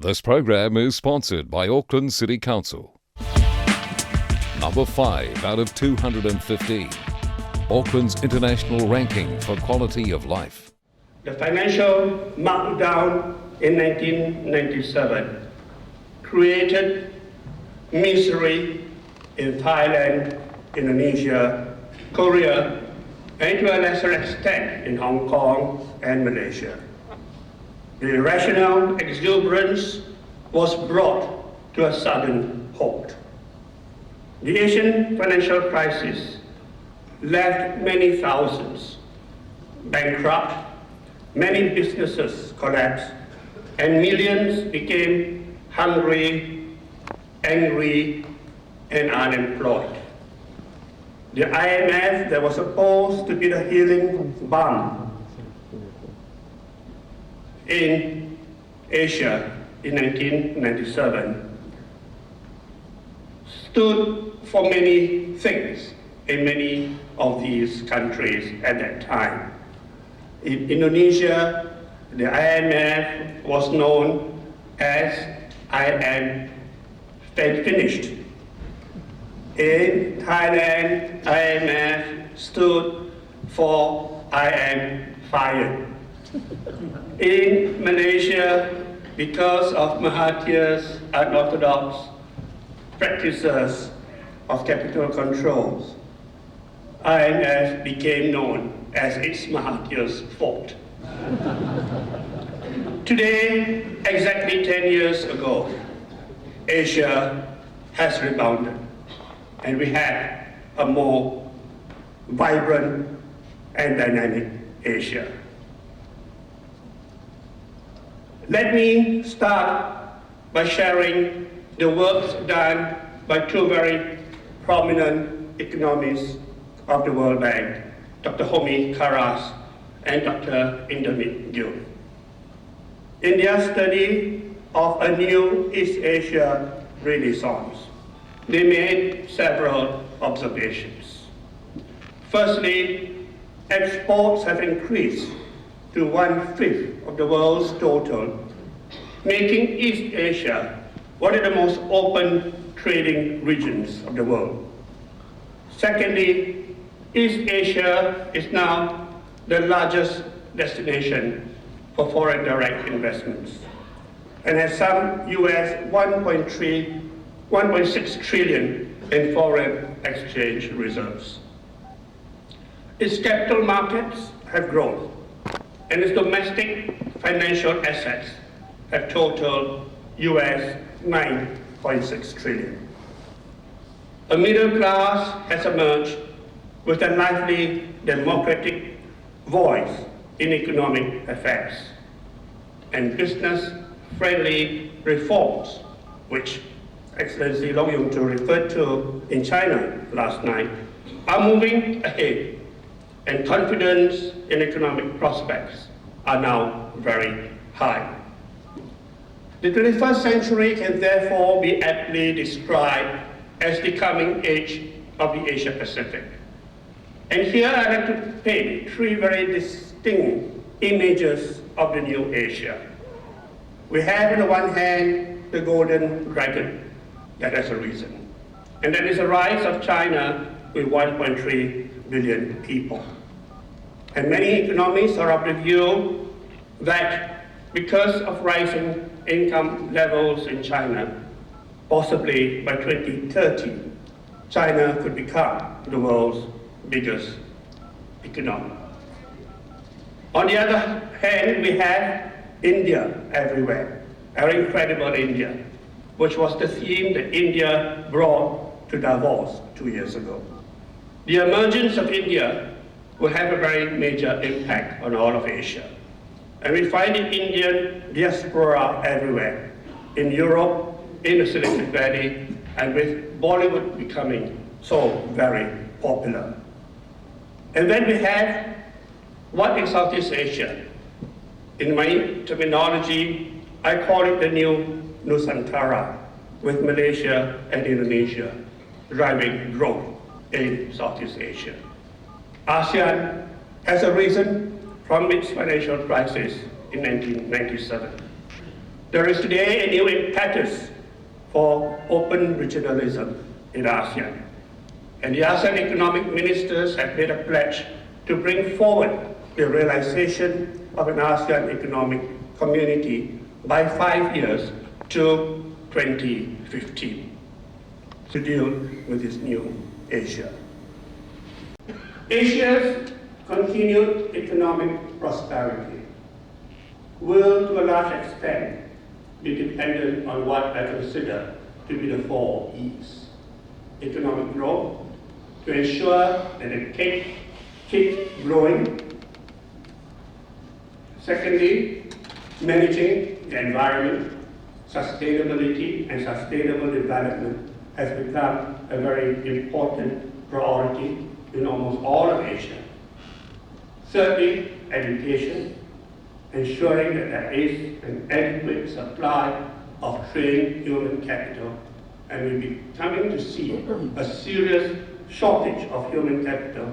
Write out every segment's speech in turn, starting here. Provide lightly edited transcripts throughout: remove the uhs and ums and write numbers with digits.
This program is sponsored by Auckland City Council. Number 5 out of 215. Auckland's international ranking for quality of life. The financial meltdown in 1997 created misery in Thailand, Indonesia, Korea, and to a lesser extent in Hong Kong and Malaysia. The irrational exuberance was brought to a sudden halt. The Asian financial crisis left many thousands bankrupt, many businesses collapsed, and millions became hungry, angry, and unemployed. The IMF that was supposed to be the healing balm in Asia in 1997 stood for many things in many of these countries at that time. In Indonesia, the IMF was known as I am finished. In Thailand, IMF stood for I am fired. In Malaysia, because of Mahathir's unorthodox practices of capital controls, IMF became known as it's Mahathir's fault. Today, exactly 10 years ago, Asia has rebounded, and we have a more vibrant and dynamic Asia. Let me start by sharing the works done by two very prominent economists of the World Bank, Dr. Homi Karas and Dr. Indermit Gill. In their study of a new East Asia Renaissance, they made several observations. Firstly, exports have increased to 1/5 of the world's total, making East Asia one of the most open trading regions of the world. Secondly, East Asia is now the largest destination for foreign direct investments and has some US 1.6 trillion in foreign exchange reserves. Its capital markets have grown, and its domestic financial assets have totaled US 9.6 trillion. A middle class has emerged with a lively democratic voice in economic affairs, and business-friendly reforms, which Excellency Long Yung-Chu referred to in China last night, are moving ahead, and confidence in economic prospects are now very high. The 21st century can therefore be aptly described as the coming age of the Asia Pacific. And here I'd like to paint three very distinct images of the new Asia. We have on the one hand the golden dragon. That has a reason. And that is the rise of China with 1.3 billion people. And many economists are of the view that because of rising income levels in China, possibly by 2030, China could become the world's biggest economy. On the other hand, we have India everywhere, our incredible India, which was the theme that India brought to Davos 2 years ago. The emergence of India will have a very major impact on all of Asia. And we find the Indian diaspora everywhere, in Europe, in the Silicon Valley, and with Bollywood becoming so very popular. And then we have what is Southeast Asia. In my terminology, I call it the new Nusantara, with Malaysia and Indonesia driving growth in Southeast Asia. ASEAN has arisen from its financial crisis in 1997. There is today a new impetus for open regionalism in ASEAN. And the ASEAN economic ministers have made a pledge to bring forward the realization of an ASEAN economic community by 5 years to 2015 to deal with this new Asia. Asia's continued economic prosperity will, to a large extent, be dependent on what I consider to be the 4 E's. Economic growth, to ensure that the cake keeps growing. Secondly, managing the environment, sustainability and sustainable development has become a very important priority in almost all of Asia. Thirdly, education, ensuring that there is an adequate supply of trained human capital, and we're becoming to see a serious shortage of human capital,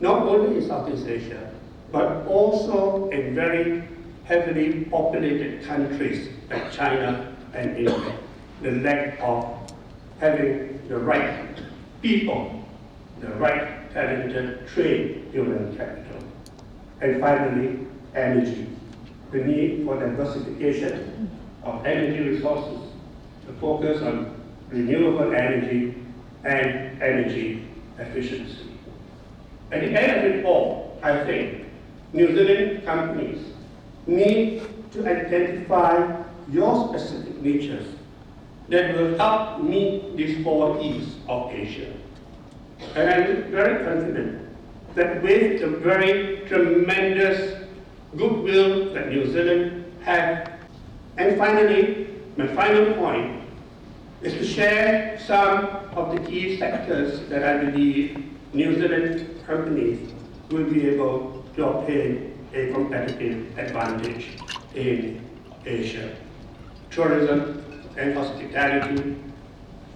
not only in Southeast Asia, but also in very heavily populated countries like China and India. The lack of having the right people, the right talented, trained human capital. And finally, energy. The need for diversification of energy resources, the focus on renewable energy and energy efficiency. At the end of it all, I think New Zealand companies need to identify your specific niches that will help meet these 4 E's of Asia. And I'm very confident that with the very tremendous goodwill that New Zealand has. And finally, my final point is to share some of the key sectors that I believe New Zealand companies will be able to obtain a competitive advantage in Asia. Tourism and hospitality,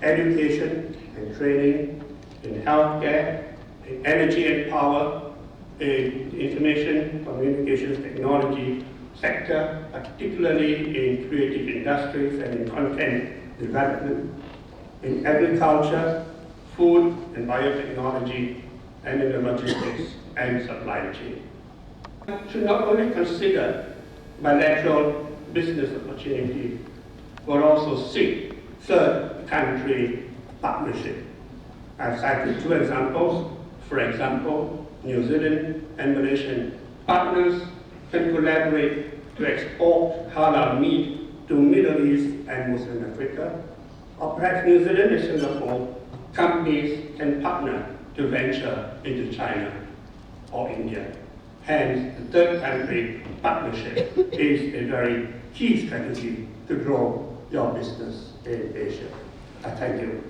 education and training, in healthcare, in energy and power, in information communications technology sector, particularly in creative industries and in content development, in agriculture, food and biotechnology, and in the logistics and supply chain. We should not only consider bilateral business opportunities, but also seek third country partnership. I've cited 2 examples. For example, New Zealand and Malaysian partners can collaborate to export halal meat to Middle East and Muslim Africa. Or perhaps New Zealand and Singapore companies can partner to venture into China or India. Hence, the third country partnership is a very key strategy to grow your business in Asia. I thank you.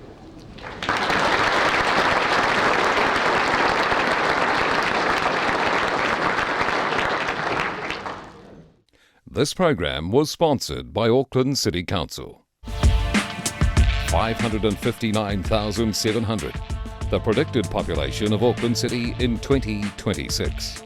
This program was sponsored by Auckland City Council. 559,700, the predicted population of Auckland City in 2026.